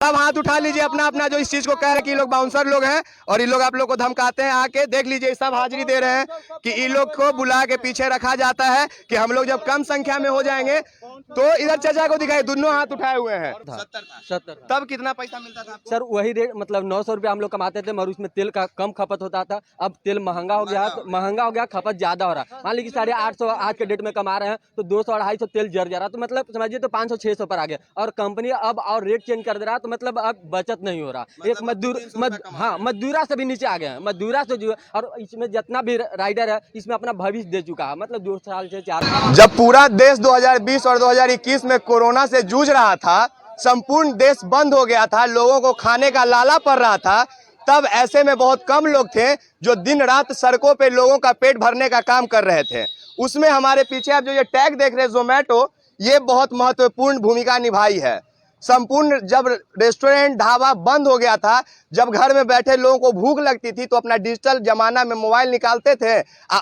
अब हाथ उठा लीजिए अपना अपना जो इस चीज को कह रहे हैं कि ये लोग बाउंसर लोग हैं और ये लोग आप लोग को धमकाते हैं। आके देख लीजिए, सब हाजिरी दे रहे हैं कि ये लोग को बुला के पीछे रखा जाता है कि हम लोग जब कम संख्या में हो जाएंगे तो इधर चाचा को दिखाई, दोनों हाथ उठाए हुए हैं। 70 तब कितना पैसा मिलता था आपको? सर वही रेट, मतलब 900 रुपया हम लोग कमाते थे, मगर उसमें तेल का कम खपत होता था। अब तेल महंगा हो गया, खपत ज्यादा हो रहा है। मान लीजिए 850 आज के डेट में कमा रहे हैं तो 200-250 तेल जर जा रहा, तो मतलब समझिए तो 500-600 पर आ गया। और कंपनी अब और रेट चेंज कर दे रहा, तो मतलब अब बचत नहीं हो रहा। एक मजदूरा से भी नीचे आ गए हैं, मजदूरा से जो, और इसमें जितना भी राइडर है इसमें अपना भविष्य दे चुका है। मतलब 2 साल से 4 साल जब पूरा देश 2020 और 2021 में कोरोना से जूझ रहा था, संपूर्ण देश बंद हो गया था, लोगों को खाने का लाला पड़ रहा था, तब ऐसे में बहुत कम लोग थे जो दिन रात सड़कों पे लोगों का पेट भरने का काम कर रहे थे। उसमें हमारे पीछे आप जो ये टैग देख रहे हैं जोमेटो, ये बहुत महत्वपूर्ण भूमिका निभाई है। संपूर्ण जब रेस्टोरेंट ढाबा बंद हो गया था, जब घर में बैठे लोगों को भूख लगती थी तो अपना डिजिटल जमाना में मोबाइल निकालते थे,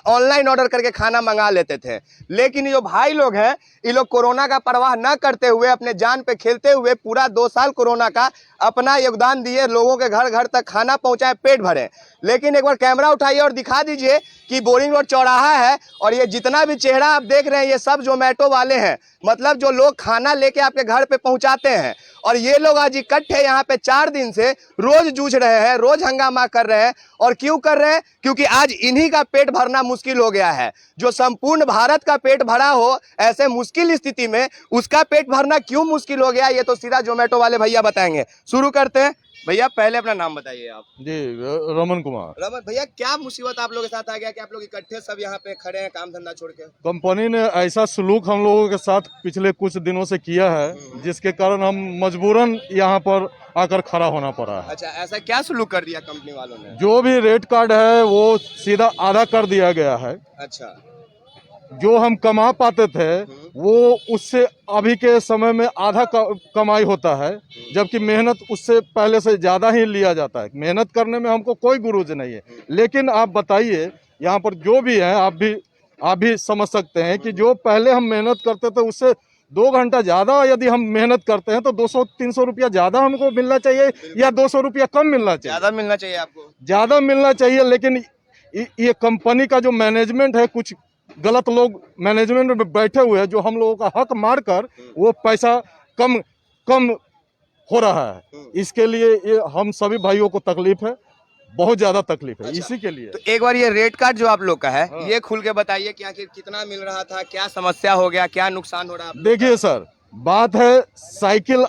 ऑनलाइन ऑर्डर करके खाना मंगा लेते थे। लेकिन ये जो भाई लोग हैं, ये लोग कोरोना का परवाह न करते हुए, अपने जान पे खेलते हुए पूरा 2 साल कोरोना का अपना योगदान दिए, लोगों के घर घर तक खाना पहुंचाए, पेट भरे। लेकिन एक बार कैमरा उठाइए और दिखा दीजिए कि बोरिंग रोड चौराहा है और ये जितना भी चेहरा आप देख रहे हैं ये सब जोमेटो वाले हैं। मतलब जो लोग खाना लेके आपके घर पे पहुंचाते हैं, और ये लोग आज इकट्ठे यहाँ पे 4 दिन से रोज जूझ रहे हैं, रोज हंगामा कर रहे हैं। और क्यों कर रहे हैं? क्योंकि आज इन्हीं का पेट भरना मुश्किल हो गया है। जो संपूर्ण भारत का पेट भरा हो ऐसे मुश्किल स्थिति में उसका पेट भरना क्यों मुश्किल हो गया, ये तो सीधा जोमेटो वाले भैया बताएंगे। शुरू करते हैं। भैया पहले अपना नाम बताइए आप। जी, रमन कुमार। रमन भैया, क्या मुसीबत आप लोगों के साथ आ गया कि आप लोग इकट्ठे सब यहाँ पे खड़े हैं काम धंधा छोड़ के? कंपनी ने ऐसा सलूक हम लोगों के साथ पिछले कुछ दिनों से किया है जिसके कारण हम मजबूरन यहाँ पर आकर खड़ा होना पड़ा है। अच्छा, ऐसा क्या सलूक कर दिया कंपनी वालों ने? जो भी रेट कार्ड है वो सीधा आधा कर दिया गया है। अच्छा, जो हम कमा पाते थे वो उससे अभी के समय में आधा कमाई होता है, जबकि मेहनत उससे पहले से ज्यादा ही लिया जाता है। मेहनत करने में हमको कोई गुरूज नहीं है। लेकिन आप बताइए, यहाँ पर जो भी है आप भी समझ सकते हैं कि जो पहले हम मेहनत करते थे उससे 2 घंटा ज्यादा यदि हम मेहनत करते हैं तो 200-300 रुपया ज्यादा हमको मिलना चाहिए या 200 रुपया कम मिलना चाहिए? ज्यादा मिलना चाहिए आपको। ज्यादा मिलना चाहिए, लेकिन ये कंपनी का जो मैनेजमेंट है, कुछ गलत लोग मैनेजमेंट में बैठे हुए हैं जो हम लोगों का हक मार कर वो पैसा कम हो रहा है। इसके लिए ये हम सभी भाइयों को तकलीफ है, बहुत ज्यादा तकलीफ है। अच्छा, इसी के लिए तो एक बार ये रेट कार्ड जो आप लोग का है, ये खुल के बताइए कि आखिर कितना मिल रहा था, क्या समस्या हो गया, क्या नुकसान हो रहा है? देखिए सर, बात है साइकिल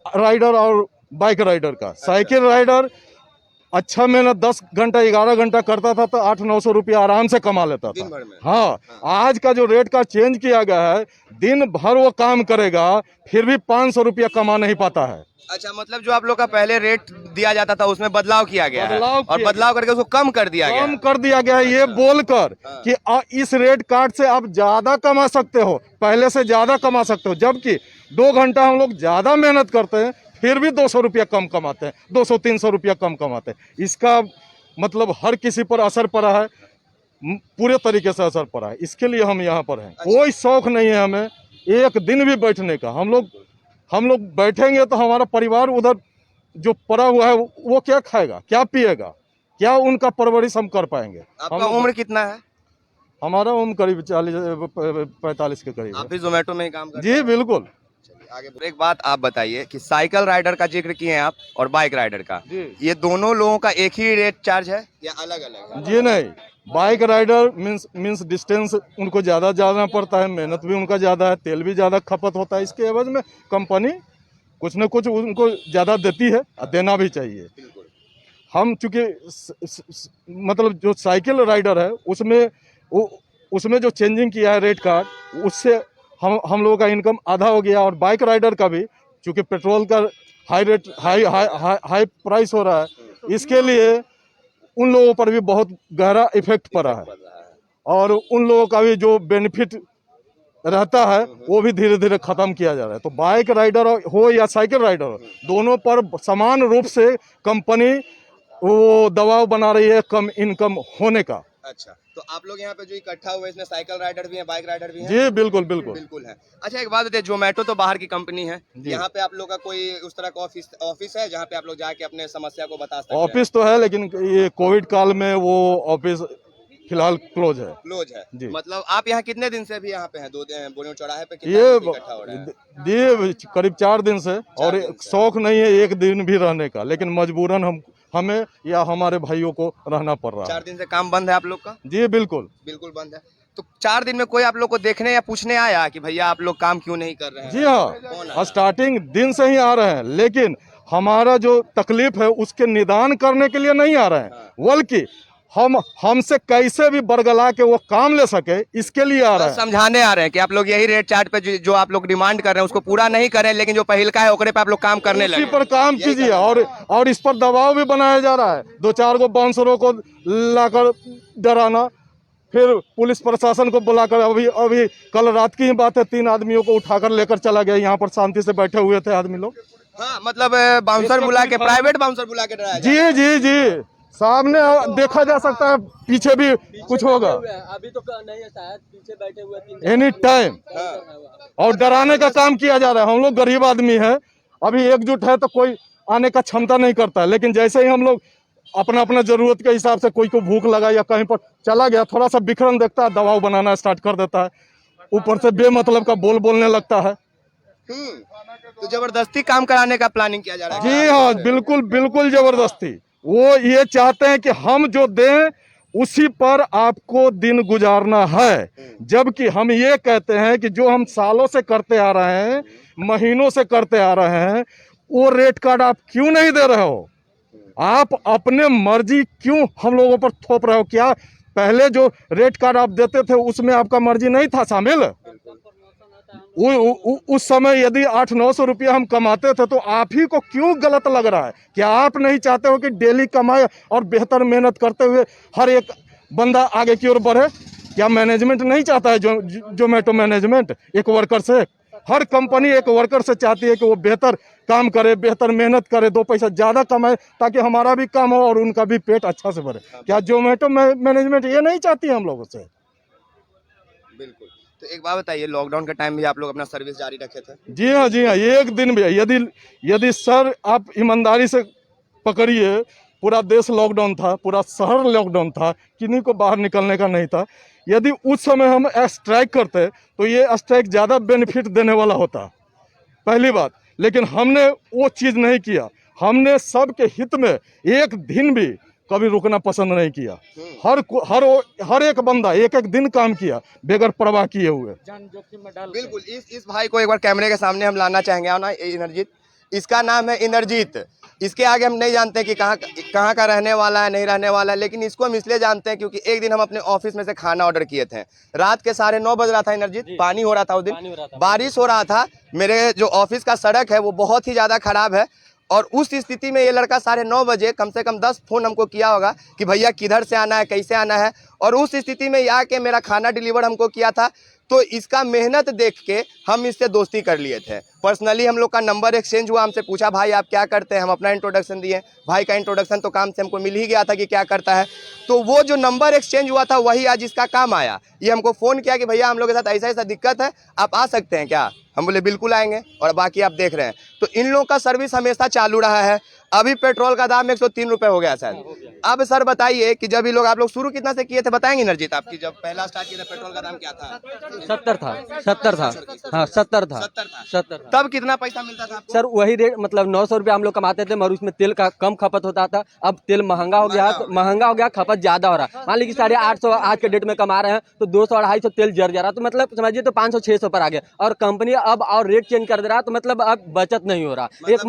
राइडर और बाइक राइडर का। साइकिल राइडर अच्छा मेहनत 10 घंटा 11 घंटा करता था तो 800-900 रुपया आराम से कमा लेता था। हाँ, आज का जो रेट का चेंज किया गया है, दिन भर वो काम करेगा फिर भी 500 रुपया कमा नहीं पाता है। अच्छा, मतलब जो आप लोग का पहले रेट दिया जाता था उसमें बदलाव किया गया है और बदलाव करके उसको कम कर दिया गया है, ये बोलकर कि इस रेट कार्ड से आप ज्यादा कमा सकते हो, पहले से ज्यादा कमा सकते हो। जबकि 2 घंटा हम लोग ज्यादा मेहनत करते हैं फिर भी 200 रुपया कम कमाते हैं, 200-300 रुपया कम कमाते हैं। इसका मतलब हर किसी पर असर पड़ा है, पूरे तरीके से असर पड़ा है। इसके लिए हम यहाँ पर हैं। कोई शौक नहीं है हमें एक दिन भी बैठने का। हम लोग बैठेंगे तो हमारा परिवार उधर जो पड़ा हुआ है वो क्या खाएगा, क्या पिएगा, क्या उनका परवरिश हम कर पाएंगे? आपका उम्र कितना है? हमारा उम्र करीब 40-45 के करीब। आप भी जोमेटो में ही काम करते हैं? जी हैं? बिल्कुल। आगे एक बात आप बताइए कि साइकिल राइडर का जिक्र किए हैं आप और बाइक राइडर का, ये दोनों लोगों का एक ही रेट चार्ज है या अलग अलग? जी नहीं, बाइक राइडर मीन्स डिस्टेंस उनको ज्यादा जाना पड़ता है, मेहनत भी उनका ज्यादा है, तेल भी ज्यादा खपत होता है। इसके एवज में कंपनी कुछ न कुछ उनको ज्यादा देती है और देना भी चाहिए। हम चूंकि मतलब जो साइकिल राइडर है उसमें जो चेंजिंग किया है रेट कार्ड, उससे हम लोगों का इनकम आधा हो गया। और बाइक राइडर का भी चूंकि पेट्रोल का हाई प्राइस हो रहा है, इसके लिए उन लोगों पर भी बहुत गहरा इफेक्ट पड़ा है और उन लोगों का भी जो बेनिफिट रहता है वो भी धीरे धीरे खत्म किया जा रहा है। तो बाइक राइडर हो या साइकिल राइडर हो, दोनों पर समान रूप से कंपनी वो दबाव बना रही है कम इनकम होने का। अच्छा, तो आप लोग यहाँ पे जो इकट्ठा हुए इसमें साइकिल राइडर भी हैं, बाइक राइडर भी हैं? जी बिल्कुल बिल्कुल। बिल्कुल है। अच्छा, एक बात बताइए, जोमेटो तो बाहर की कंपनी है, जी। यहाँ पे आप लोग का कोई उस तरह का ऑफिस है जहाँ पे आप लोग जाके अपने समस्या को बता सकते हैं? ऑफिस तो है, लेकिन ये कोविड काल में वो ऑफिस फिलहाल क्लोज है। क्लोज है। जी। मतलब आप यहाँ कितने दिन से भी यहाँ पे हैं? बोरियो चौराहे पे कितना ये दिन से इकट्ठा हो रहे हैं? ये करीब 4 दिन से, और दिन से। शौक नहीं है एक दिन भी रहने का, लेकिन मजबूरन हमें या हमारे भाइयों को रहना पड़ रहा 4 है। दिन से काम बंद है आप लोग का? जी बिल्कुल। बिल्कुल बंद है। तो 4 दिन में कोई आप लोग को देखने या पूछने आया कि भैया आप लोग काम क्यों नहीं कर रहे हैं? जी कौन आया? हाँ, स्टार्टिंग दिन से ही आ रहे हैं, लेकिन हमारा जो तकलीफ है उसके निदान करने के लिए नहीं आ रहे हैं, बल्कि हमसे कैसे भी बरगला के वो काम ले सके इसके लिए आ रहे बस हैं। समझाने आ रहे हैं कि आप लोग यही रेट चार्ट पे जो आप लोग डिमांड कर रहे हैं उसको पूरा नहीं करें, लेकिन जो पहिल का है ओकरे पे आप लोग काम करने इसी लगे। पर काम यही कीजिए, करना और इस पर दबाव भी बनाया जा रहा है। 2-4 गो बाउंसरों को लाकर डराना, फिर पुलिस प्रशासन को बुलाकर, अभी कल रात की ही बात है, 3 आदमियों को उठाकर लेकर चला गया। यहाँ पर शांति से बैठे हुए थे आदमी लोग। हाँ, मतलब बाउंसर बुला के, प्राइवेट बाउंसर बुला के डराया जा जी जी जी, सामने देखा जा सकता है, पीछे भी कुछ होगा अभी तो नहीं है, शायद पीछे बैठे हुए 3 एनी टाइम, और डराने का काम किया जा रहा है। हम लोग गरीब आदमी हैं, अभी एकजुट है तो कोई आने का क्षमता नहीं करता है, लेकिन जैसे ही हम लोग अपना अपना जरूरत के हिसाब से, कोई को भूख लगा या कहीं पर चला गया, थोड़ा सा बिखरन देखता है, दबाव बनाना स्टार्ट कर देता है, ऊपर से बेमतलब का बोलने लगता है। तो जबरदस्ती काम कराने का प्लानिंग किया जा रहा है? जी हाँ, बिल्कुल बिल्कुल जबरदस्ती। वो ये चाहते हैं कि हम जो दें उसी पर आपको दिन गुजारना है, जबकि हम ये कहते हैं कि जो हम सालों से करते आ रहे हैं, महीनों से करते आ रहे हैं, वो रेट कार्ड आप क्यों नहीं दे रहे हो? आप अपने मर्जी क्यों हम लोगों पर थोप रहे हो? क्या पहले जो रेट कार्ड आप देते थे उसमें आपका मर्जी नहीं था शामिल? उस समय यदि 800-900 रुपया हम कमाते थे तो आप ही को क्यों गलत लग रहा है? क्या आप नहीं चाहते हो कि डेली कमाए और बेहतर मेहनत करते हुए हर एक बंदा आगे की ओर बढ़े? क्या मैनेजमेंट नहीं चाहता है? जोमेटो मैनेजमेंट एक वर्कर से, हर कंपनी एक वर्कर से चाहती है कि वो बेहतर काम करे, बेहतर मेहनत करे, 2 पैसा ज़्यादा कमाए, ताकि हमारा भी काम हो और उनका भी पेट अच्छा से भरे। क्या जोमेटो मैनेजमेंट ये नहीं चाहती है हम लोगों से? बिल्कुल। तो एक बात बताइए, लॉकडाउन के टाइम भी आप लोग अपना सर्विस जारी रखे थे? जी हाँ जी हाँ, एक दिन भी यदि सर आप ईमानदारी से पकड़िए, पूरा देश लॉकडाउन था, पूरा शहर लॉकडाउन था, किन्हीं को बाहर निकलने का नहीं था। यदि उस समय हम स्ट्राइक करते तो ये स्ट्राइक ज़्यादा बेनिफिट देने वाला होता, पहली बात। लेकिन हमने वो चीज़ नहीं किया। हमने सबके हित में एक दिन भी कभी रुकना पसंद नहीं किया। हर एक बंदा एक दिन काम किया बगैर परवाह किए हुए। बिल्कुल। इस भाई को एक बार कैमरे के सामने हम लाना चाहेंगे ना, इंद्रजीत। इसका नाम है इंद्रजीत। इसके आगे हम नहीं जानते कि कहाँ का रहने वाला है, नहीं रहने वाला है, लेकिन इसको हम इसलिए जानते हैं क्योंकि एक दिन हम अपने ऑफिस में से खाना ऑर्डर किए थे। रात के 9:30 बज रहा था इंद्रजीत, पानी हो रहा था उस दिन, बारिश हो रहा था। मेरे जो ऑफिस का सड़क है वो बहुत ही ज़्यादा खराब है, और उस स्थिति में ये लड़का 9:30 बजे कम से कम 10 फ़ोन हमको किया होगा कि भैया किधर से आना है, कैसे आना है, और उस स्थिति में ये आके मेरा खाना डिलीवर हमको किया था। तो इसका मेहनत देख के हम इससे दोस्ती कर लिए थे। पर्सनली हम लोग का नंबर एक्सचेंज हुआ, हमसे पूछा भाई आप क्या करते हैं, हम अपना इंट्रोडक्शन दिए। भाई का इंट्रोडक्शन तो काम से हमको मिल ही गया था कि क्या करता है, तो वो जो नंबर एक्सचेंज हुआ था वही आज इसका काम आया। ये हमको फ़ोन किया कि भैया हम लोग के साथ ऐसा ऐसा दिक्कत है, आप आ सकते हैं क्या? हम बोले बिल्कुल आएंगे, और बाकी आप देख रहे हैं। तो इन लोगों का सर्विस हमेशा चालू रहा है। अभी पेट्रोल का दाम 103 रुपये हो गया शायद। अब सर बताइए कि जब ये लोग आप लोग शुरू कितना से किए थे, बताएंगे नरजीत? आपकी जब पहला स्टार्ट किया था पेट्रोल का दाम क्या था? 70 था। हाँ 70 था। 70 था। तब कितना पैसा मिलता था आपको? सर वही रेट, मतलब 900 रुपये हम लोग कमाते थे, मगर उसमें तेल का कम खपत होता था। अब तेल महंगा हो गया, खपत ज्यादा हो रहा है। मान लीजिए 850 आज के डेट में कमा रहे हैं तो 200-250 तेल जर जा रहा, तो मतलब समझिए तो 500-600 पर आ गया। और कंपनी अब और रेट चेंज कर दे रहा, तो मतलब अब बचत नहीं हो रहा। एक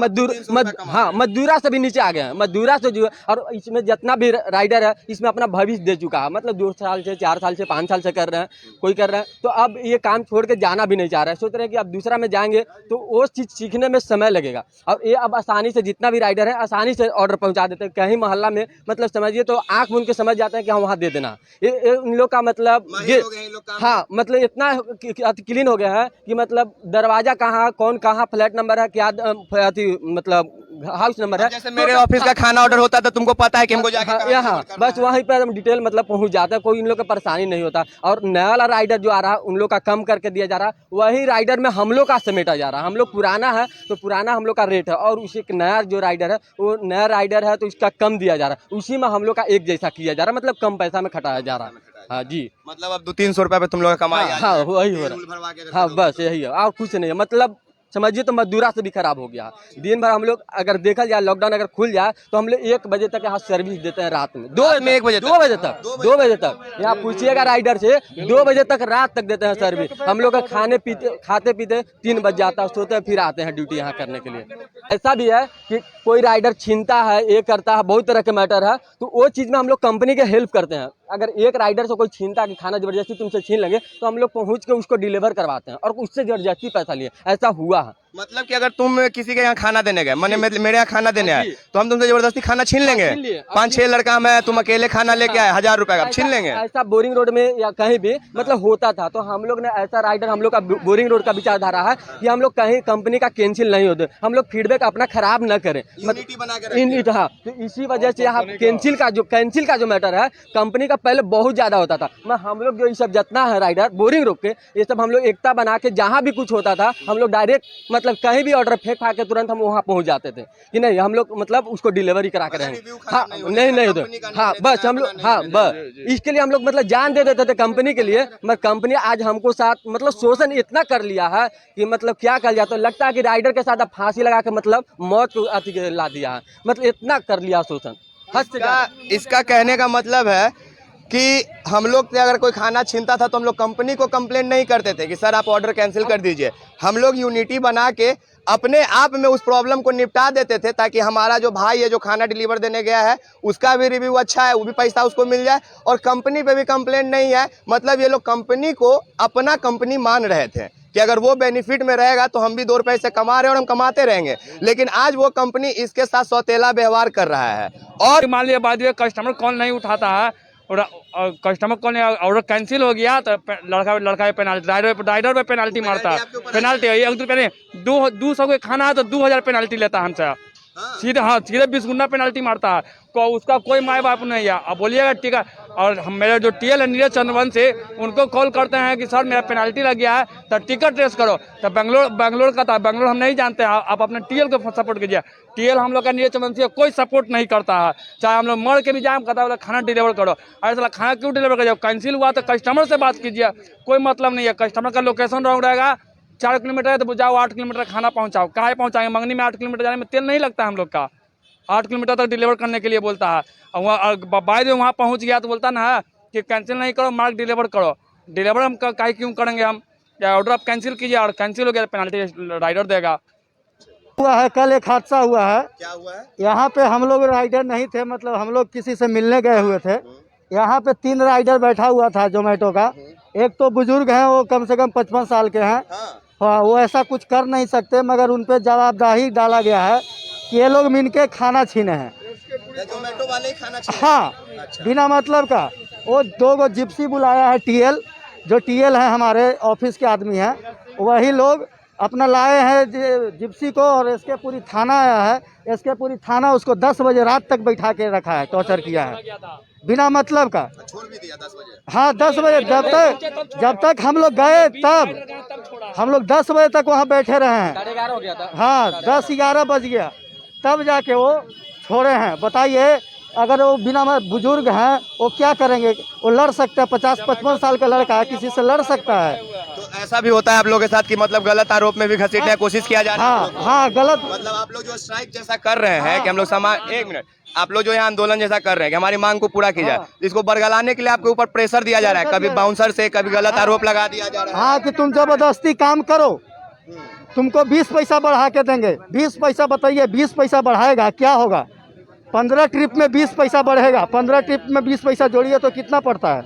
मजदूरा से भी नीचे आ गए हैं, मजदूरा से जो, और इसमें जितना भी राइडर है इसमें अपना भविष्य दे चुका है, मतलब 2 साल से 4 साल से 5 साल से कर रहे हैं, कोई कर रहे हैं। तो अब ये काम छोड़ के जाना भी नहीं चाह रहा है, सोच रहे हैं कि अब दूसरा में जाएंगे तो वो चीज़ सीखने में समय लगेगा। और ये अब आसानी से, जितना भी राइडर है आसानी से ऑर्डर पहुंचा देते हैं। कहीं मोहल्ला में मतलब समझिए तो आंख मूंद के समझ जाते हैं कि हम वहाँ दे देना। ये उन लोग का मतलब ये, हाँ मतलब इतना क्लीन हो गया है कि मतलब दरवाजा कहाँ, कौन कहाँ, फ्लैट नंबर है क्या, मतलब हाउस नंबर है। जैसे मेरे ऑफिस का खाना ऑर्डर होता था, तुमको पता है कि हमको को जाके हाँ, कहाँ यहाँ deliver करना बस है? वहीं पर हम डिटेल मतलब पहुंच जाता है, कोई इन लोग का परेशानी नहीं होता। और नया वाला राइडर जो आ रहा है उन लोग का कम करके दिया जा रहा है, वही राइडर में हम लोग का समेटा जा रहा है। हम लोग पुराना है तो पुराना हम लोग का रेट है, और उसी एक नया जो राइडर है वो नया राइडर है तो इसका कम दिया जा रहा है, उसी में हम लोग का एक जैसा किया जा रहा है, मतलब कम पैसा में खटाया जा रहा है। हाँ जी, मतलब अब 200-300 रुपए पे तुम लोग का कमाई हाँ हाँ वही हो रहा है। हाँ बस यही है और कुछ नहीं है। मतलब समझिए तो मजदूरा से भी खराब हो गया। दिन भर हम लोग अगर देखा जाए, लॉकडाउन अगर खुल जाए तो हम लोग 1 बजे तक यहाँ सर्विस देते हैं, रात में 2 रात में 1 बजे तक? 2 बजे तक 2 बजे तक यहाँ पूछिएगा राइडर से, 2 बजे तक रात तक देते हैं सर्विस। हम लोग का खाते पीते 3 बज जाता है, सोते हैं फिर आते हैं ड्यूटी यहाँ करने के लिए। ऐसा भी है कि कोई राइडर छीनता है, ये करता है, बहुत तरह के मैटर है, तो वो चीज़ में हम लोग कंपनी के हेल्प करते हैं। अगर एक राइडर से कोई छीनता है कि खाना जबरदस्ती तुमसे छीन लेंगे तो हम लोग पहुंच के उसको डिलीवर करवाते हैं और उससे जबरदस्ती पैसा लिए, ऐसा हुआ है। मतलब कि अगर तुम किसी के यहाँ खाना देने गए, मैंने मेरे यहाँ खाना देने आए तो हम तुमसे जबरदस्ती खाना छीन लेंगे? छीन लिए। 5-6 लड़का हम है, तुम अकेले खाना लेके आए 1000 रुपए का, आप छीन लेंगे? ऐसा बोरिंग रोड में या कहीं भी मतलब होता था, तो हम लोग ने ऐसा राइडर, हम लोग का बोरिंग रोड का विचारधारा है कि हम लोग कहीं कंपनी का कैंसिल नहीं होते, हम लोग फीडबैक अपना खराब न करें, यूनिटी बना के रखते हैं। इन हाँ, तो इसी वजह से यहाँ कैंसिल का जो मैटर है, कंपनी का पहले बहुत ज्यादा होता था। मैं हम लोग जो ये सब जितना है राइडर बोरिंग रोड के, ये सब हम लोग एकता बना के जहाँ भी कुछ होता था हम लोग डायरेक्ट मतलब कहीं भी ऑर्डर फेंक के तुरंत हम वहाँ पहुँच जाते थे कि नहीं हम लोग मतलब उसको डिलीवरी करा के रहेंगे। हाँ नहीं होते, हाँ बस हम लोग, हाँ बस इसके लिए हम लोग मतलब जान दे देते थे कंपनी के लिए। मैं कंपनी आज हमको साथ मतलब शोषण इतना कर लिया है कि मतलब क्या कर लिया, तो लगता है कि राइडर के साथ अब फांसी लगा के मतलब मौत को अति ला दिया है, मतलब इतना कर लिया शोषण हद से ज्यादा। इसका कहने का मतलब है कि हम लोग से अगर कोई खाना छीनता था तो हम लोग कंपनी को कंप्लेंट नहीं करते थे कि सर आप ऑर्डर कैंसिल कर दीजिए। हम लोग यूनिटी बना के अपने आप में उस प्रॉब्लम को निपटा देते थे, ताकि हमारा जो भाई है जो खाना डिलीवर देने गया है उसका भी रिव्यू अच्छा है, वो भी पैसा उसको मिल जाए, और कंपनी पे भी कंप्लेंट नहीं है। मतलब ये लोग कंपनी को अपना कंपनी मान रहे थे कि अगर वो बेनिफिट में रहेगा तो हम भी 2 रुपए से कमा रहे हैं और हम कमाते रहेंगे, लेकिन आज वो कंपनी इसके साथ सौतेला व्यवहार कर रहा है। और मान लिया बाद में कस्टमर कॉल नहीं उठाता है और कस्टमर कॉल ऑर्डर कैंसिल हो गया तो लड़का पेनाल्टी, राइडर पे पेनाल्टी मारता है। पेनाल्टी 1 रुपये नहीं, 200 के खाना है तो 2000 पेनाल्टी लेता है हमसे सीधे 20 गुना पेनाल्टी मारता है। उसका कोई माए बाप नहीं है। अब बोलिएगा ठीक है, और मेरे जो टीएल है नीरज चंद्रवंशी, उनको कॉल करते हैं कि सर मेरा पेनाल्टी लग गया है तो टिकट रेस करो, तो बेंगलोर का था, बेंगलोर हम नहीं जानते हैं, आप अपने टीएल को सपोर्ट कीजिए। टीएल हम लोग का नीरज चंद्रवंशी कोई सपोर्ट नहीं करता है, चाहे हम लोग मर के भी जाए, कहता है खाना डिलीवर करो। अरे खाना क्यों डिलीवर करिए, कैंसिल हुआ तो कस्टमर से बात कीजिए, कोई मतलब नहीं है। कस्टमर का लोकेशन रॉन्ग रहेगा, 4 किलोमीटर है तो जाओ 8 किलोमीटर खाना पहुँचाओ, काहे पहुँचाएंगे? मंगनी में 8 किलोमीटर जाने में तेल नहीं लगता है हम लोग का, 8 किलोमीटर तक डिलीवर करने के लिए बोलता है। और वहाँ बाय वहाँ पहुँच गया तो बोलता ना कि कैंसिल नहीं करो, मार्क डिलीवर करो। डिलीवर हम काहे क्यों करेंगे हम? या ऑर्डर आप कैंसिल कीजिए, और कैंसिल हो गया पेनल्टी राइडर देगा। हुआ है कल एक हादसा हुआ है। क्या हुआ है? यहाँ पे हम लोग राइडर नहीं थे, मतलब हम लोग किसी से मिलने गए हुए थे। यहाँ पे 3 राइडर बैठा हुआ था जोमेटो का। एक तो बुजुर्ग हैं, वो कम से कम 55 साल के हैं। हाँ, वो ऐसा कुछ कर नहीं सकते, मगर उन पे जवाबदेही डाला गया है कि ये लोग मिलके खाना छीने हैं। जोमेटो वाले ही खाना छीने? हाँ, बिना मतलब का। वो 2 जिप्सी बुलाया है टीएल, जो टीएल है हमारे ऑफिस के आदमी हैं, वही लोग अपना लाए हैं जिप्सी को, और इसके पूरी थाना आया है। इसके पूरी थाना उसको 10 बजे रात तक बैठा के रखा है, टॉर्चर किया है बिना मतलब का। छोड़ भी दिया 10 बजे? हाँ 10 बजे, जब तक हम लोग गए तब हम लोग 10 बजे तक वहाँ बैठे रहे हैं। 11:30 हो गया था। हाँ 10-11 बज गया तब जाके वो छोड़े हैं। बताइए, अगर वो बिना बुजुर्ग हैं वो क्या करेंगे? वो लड़ सकता है, 50-55 साल का लड़का है, किसी से लड़ सकता है। तो ऐसा भी होता है आप लोगों के साथ कि मतलब गलत आरोप में भी घसीटने की कोशिश किया जा रहा है? हाँ गलत। मतलब आप लोग जो स्ट्राइक जैसा कर रहे हैं कि हम लोग समाज, 1 मिनट, आप लोग जो यहाँ आंदोलन जैसा कर रहे हैं कि हमारी मांग को पूरा किया जाए, इसको बरगलाने के लिए आपके ऊपर प्रेशर दिया जा रहा है, कभी बाउंसर से, कभी गलत आरोप लगा दिया जा रहा है। हाँ कि तुम जबरदस्ती काम करो, तुमको 20 पैसा बढ़ा के देंगे। 20 पैसा बताइए, 20 पैसा बढ़ाएगा क्या होगा? 15 ट्रिप में 20 पैसा बढ़ेगा, 15 ट्रिप में 20 पैसा जोड़िए तो कितना पड़ता है?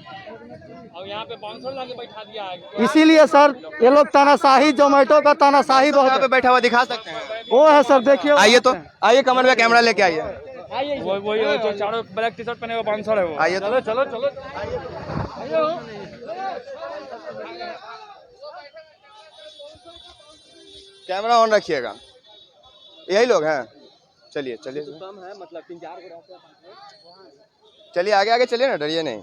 और यहाँ पे बाउंसर लाके बैठा दिया है। इसीलिए सर ये लोग तानाशाही, जोमेटो का तानाशाही यहाँ बहुत पे बैठा हुआ दिखा सकते हैं? वो है सर, देखिए। आइए तो, आइए कमर में कैमरा लेके आइए। वही जो चारों ब्लैक टी शर्ट पहने हुए बाउंसर है वो। आइए तो। चलो कैमरा ऑन रखिएगा। यही लोग हैं? चलिए चलिए तो कम है, मतलब 3-4 को रहते हैं। चलिए आगे आगे चलिए ना, डरिए नहीं।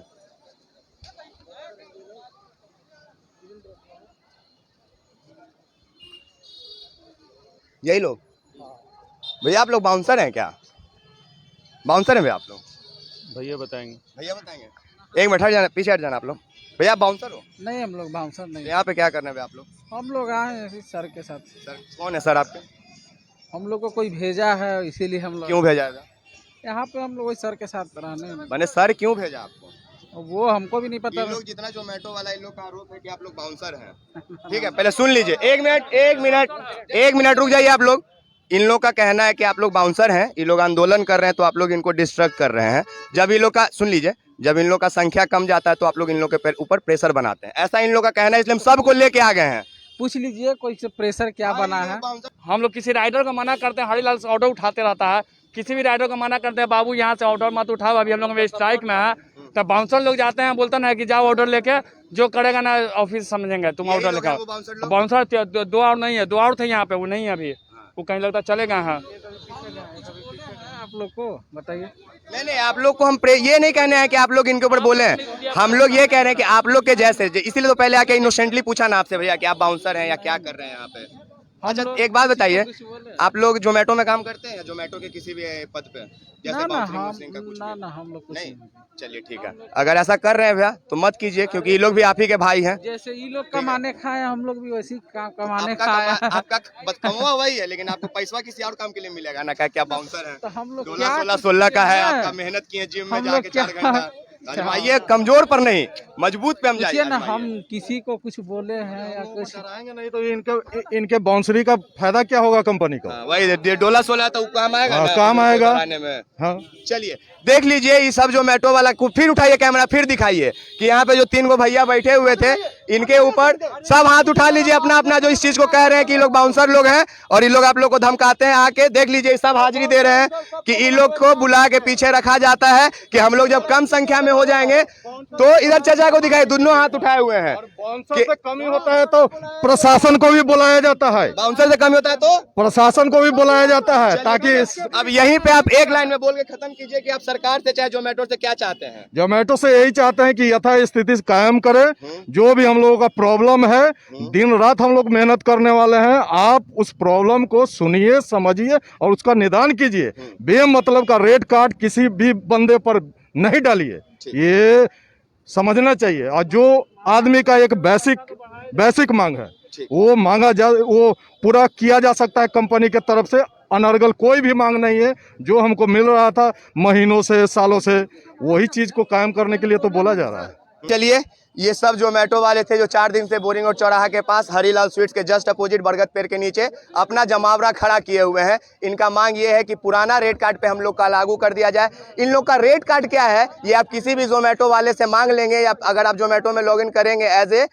यही लोग भैया, आप लोग बाउंसर हैं क्या? बाउंसर हैं भैया आप लोग? भैया बताएंगे। भैया बताएंगे। एक मिनट हट जाना, पीछे हट जाना आप लोग। भैया आप बाउंसर हो? नहीं, हम लोग बाउंसर नहीं, यहाँ पे क्या करने भैया आप लोग? हम लोग आए हैं इसी सर के साथ। सर कौन है सर आपके? हम लोग को कोई भेजा है, इसीलिए हम लोग क्यों भेजा है? यहाँ पे हम लोग वही सर के साथ रहने। मैंने सर क्यों भेजा आपको? वो हमको भी नहीं पता। इन लोग जितना जोमेटो वाला इन लोग का आरोप है कि आप लोग बाउंसर हैं। ठीक है, पहले सुन लीजिए, एक मिनट रुक जाइए आप लोग। इन लोग का कहना है कि आप लोग बाउंसर हैं, ये लोग आंदोलन कर रहे हैं तो आप लोग इनको डिस्ट्रैक्ट कर रहे हैं। जब इन लोग का, सुन लीजिए, जब इन लोग का संख्या कम जाता है तो आप लोग इन लोग के ऊपर प्रेशर बनाते हैं, ऐसा इन लोग का कहना है, इसलिए हम सबको लेके आ गए हैं। पूछ लीजिए कोई से प्रेशर क्या बना है। हम लोग किसी राइडर को मना करते हैं, हरीलाल से ऑर्डर उठाते रहता है, किसी भी राइडर को मना करते हैं, बाबू यहाँ से ऑर्डर मत उठाओ, अभी हम लोग स्ट्राइक में है। तब बाउंसर लोग जाते हैं, बोलते ना कि जाओ ऑर्डर लेके, जो करेगा ना ऑफिस समझेंगे, तुम ऑर्डर लेकर। बाउंसर 2 और नहीं है, 2 और थे यहाँ पे, वो नहीं है अभी, वो कहीं लगता चले गए हैं। आप लोग को बताइए। नहीं, आप लोग को हम ये नहीं कहने हैं कि आप लोग इनके ऊपर बोले हैं, हम लोग ये कह रहे हैं कि आप लोग के जैसे, इसीलिए तो पहले आके इनोसेंटली पूछा ना आपसे, भैया कि आप बाउंसर हैं या क्या कर रहे हैं यहाँ पे। अच्छा एक बात बताइए, आप लोग जोमेटो में काम करते हैं या जोमेटो के किसी भी पद पे, जैसे बाउंसरिंग का कुछ भी? ना हम लोग कुछ नहीं, चलिए ठीक है। अगर ऐसा कर रहे हैं भैया तो मत कीजिए, क्योंकि ये लोग भी आप ही के भाई हैं। जैसे ये लोग कमाने खाए, हम लोग भी वैसे कमाने आपका खाए। आपका कमवा वही है, लेकिन आपको पैसा किसी और काम के लिए मिलेगा ना, क्या बाउंसर है? तो हम लोग 16 का है आपका, मेहनत किए जिम में जाके 4 घंटा। आजमाइए, कमजोर पर नहीं, मजबूत पे हम जाइए ना। हम किसी को कुछ बोले हैं या कुछ कराएंगे नहीं तो इनके बाउंसरी का फायदा क्या होगा कंपनी को? वही 16 तो काम आएगा हाँ, ना, काम आएगा में। हाँ। चलिए देख लीजिए, ये सब जोमेटो वाला को फिर उठाइए कैमरा, फिर दिखाइए कि यहाँ पे जो 3 गो भैया बैठे हुए थे, इनके ऊपर सब हाथ उठा लीजिए अपना अपना, जो इस चीज को कह रहे हैं कि ये लोग बाउंसर लोग हैं और ये लोग आप लोग को धमकाते हैं। आके देख लीजिए, सब हाजिरी दे रहे हैं कि इन लोग को बुला के पीछे रखा जाता है कि हम लोग जब कम संख्या में हो जाएंगे तो इधर चाचा को दिखाए, दोनों हाथ उठाए हुए हैं। बाउंसर से कमी होता है तो प्रशासन को भी बुलाया जाता है, बाउंसर से कमी होता है तो प्रशासन को भी बुलाया जाता है, ताकि अब यहीं पे आप एक लाइन में बोल के खत्म कीजिए कि आप सरकार से चाहे जोमेटो से क्या चाहते हैं। जोमेटो से यही चाहते हैं कि यथास्थिति कायम करे, जो भी हम लोगों का प्रॉब्लम है, दिन रात हम लोग मेहनत करने वाले हैं, आप उस प्रॉब्लम को सुनिए, समझिए और उसका निदान कीजिए। बेमतलब का रेट कार्ड किसी भी बंदे पर नहीं डालिए, ये समझना चाहिए। और जो आदमी का एक बेसिक मांग है, वो मांगा जा, वो पूरा किया जा सकता है कंपनी के तरफ से। अनर्गल कोई भी मांग नहीं है, जो हमको मिल रहा था महीनों से, सालों से, वही चीज को कायम करने के लिए तो बोला जा रहा है। चलिए, ये सब जोमेटो वाले थे जो 4 दिन से बोरिंग रोड चौराहा के पास हरीलाल स्वीट्स के जस्ट अपोजिट बरगद पेड़ के नीचे अपना जमावड़ा खड़ा किए हुए हैं। इनका मांग ये है कि पुराना रेट कार्ड पे हम लोग का लागू कर दिया जाए। इन लोग का रेट कार्ड क्या है, ये आप किसी भी जोमेटो वाले से मांग लेंगे, या अगर आप जोमेटो में लॉगिन करेंगे एज ए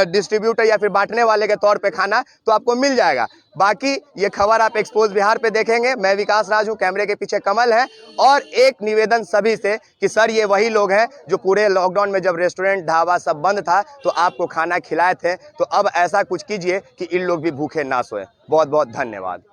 डिस्ट्रीब्यूटर या फिर बांटने वाले के तौर पे खाना, तो आपको मिल जाएगा। बाकी ये खबर आप एक्सपोज बिहार पे देखेंगे। मैं विकास राज हूँ, कैमरे के पीछे कमल है। और एक निवेदन सभी से कि सर, ये वही लोग हैं जो पूरे लॉकडाउन में जब रेस्टोरेंट ढाबा सब बंद था तो आपको खाना खिलाए थे, तो अब ऐसा कुछ कीजिए कि इन लोग भी भूखे ना सोए। बहुत बहुत धन्यवाद।